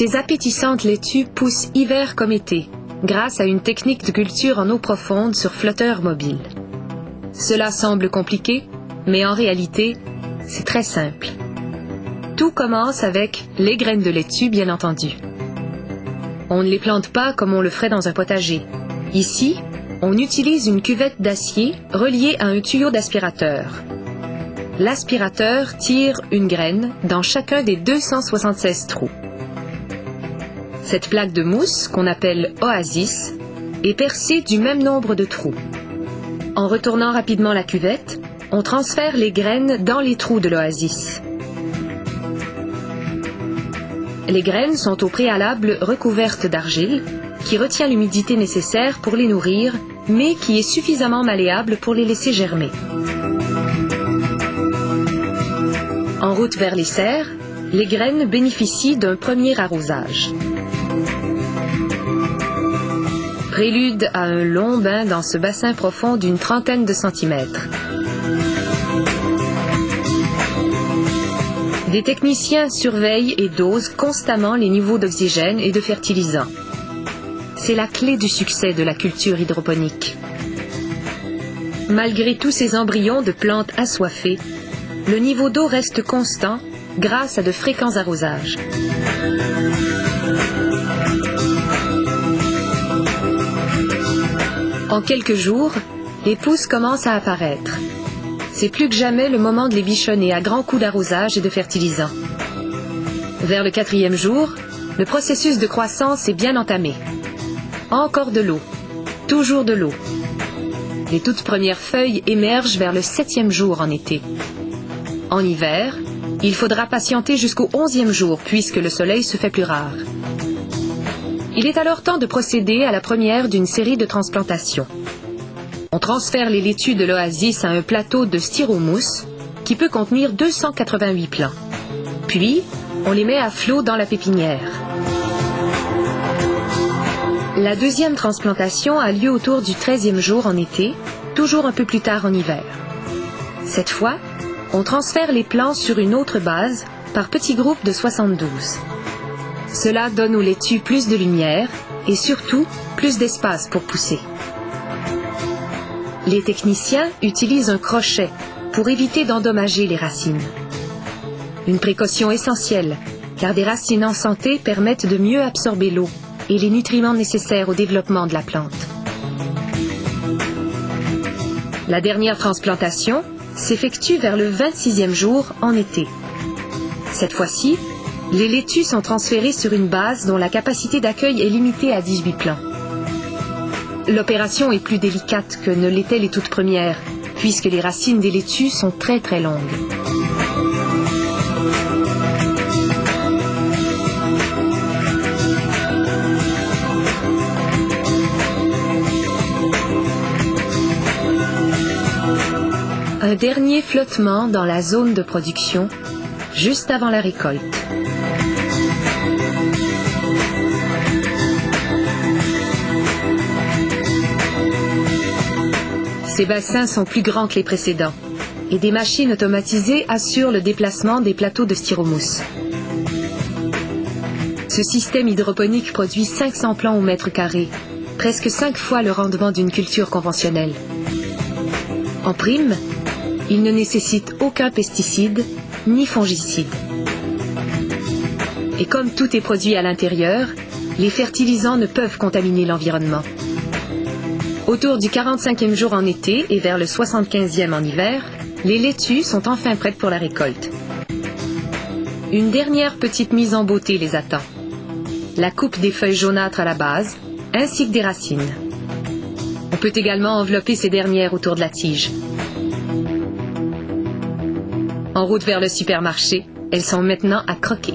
Ces appétissantes laitues poussent hiver comme été, grâce à une technique de culture en eau profonde sur flotteur mobile. Cela semble compliqué, mais en réalité, c'est très simple. Tout commence avec les graines de laitue, bien entendu. On ne les plante pas comme on le ferait dans un potager. Ici, on utilise une cuvette d'acier reliée à un tuyau d'aspirateur. L'aspirateur tire une graine dans chacun des 276 trous. Cette plaque de mousse, qu'on appelle oasis, est percée du même nombre de trous. En retournant rapidement la cuvette, on transfère les graines dans les trous de l'oasis. Les graines sont au préalable recouvertes d'argile, qui retient l'humidité nécessaire pour les nourrir, mais qui est suffisamment malléable pour les laisser germer. En route vers les serres, les graines bénéficient d'un premier arrosage. Prélude à un long bain dans ce bassin profond d'une trentaine de centimètres. Des techniciens surveillent et dosent constamment les niveaux d'oxygène et de fertilisants. C'est la clé du succès de la culture hydroponique. Malgré tous ces embryons de plantes assoiffées, le niveau d'eau reste constant grâce à de fréquents arrosages. En quelques jours, les pousses commencent à apparaître. C'est plus que jamais le moment de les bichonner à grands coups d'arrosage et de fertilisant. Vers le 4e jour, le processus de croissance est bien entamé. Encore de l'eau, toujours de l'eau. Les toutes premières feuilles émergent vers le 7e jour en été. En hiver, il faudra patienter jusqu'au 11e jour puisque le soleil se fait plus rare. Il est alors temps de procéder à la première d'une série de transplantations. On transfère les laitues de l'oasis à un plateau de styromousse qui peut contenir 288 plants. Puis, on les met à flot dans la pépinière. La deuxième transplantation a lieu autour du 13e jour en été, toujours un peu plus tard en hiver. Cette fois, on transfère les plants sur une autre base par petits groupes de 72. Cela donne aux laitues plus de lumière et surtout plus d'espace pour pousser. Les techniciens utilisent un crochet pour éviter d'endommager les racines. Une précaution essentielle, car des racines en santé permettent de mieux absorber l'eau et les nutriments nécessaires au développement de la plante. La dernière transplantation s'effectue vers le 26e jour en été. Cette fois-ci, les laitues sont transférées sur une base dont la capacité d'accueil est limitée à 18 plants. L'opération est plus délicate que ne l'étaient les toutes premières, puisque les racines des laitues sont très très longues. Un dernier flottement dans la zone de production, juste avant la récolte. Ces bassins sont plus grands que les précédents et des machines automatisées assurent le déplacement des plateaux de styromousse. Ce système hydroponique produit 500 plants au mètre carré, presque 5 fois le rendement d'une culture conventionnelle. En prime, il ne nécessite aucun pesticide ni fongicide. Et comme tout est produit à l'intérieur, les fertilisants ne peuvent contaminer l'environnement. Autour du 45e jour en été et vers le 75e en hiver, les laitues sont enfin prêtes pour la récolte. Une dernière petite mise en beauté les attend. La coupe des feuilles jaunâtres à la base, ainsi que des racines. On peut également envelopper ces dernières autour de la tige. En route vers le supermarché, elles sont maintenant à croquer.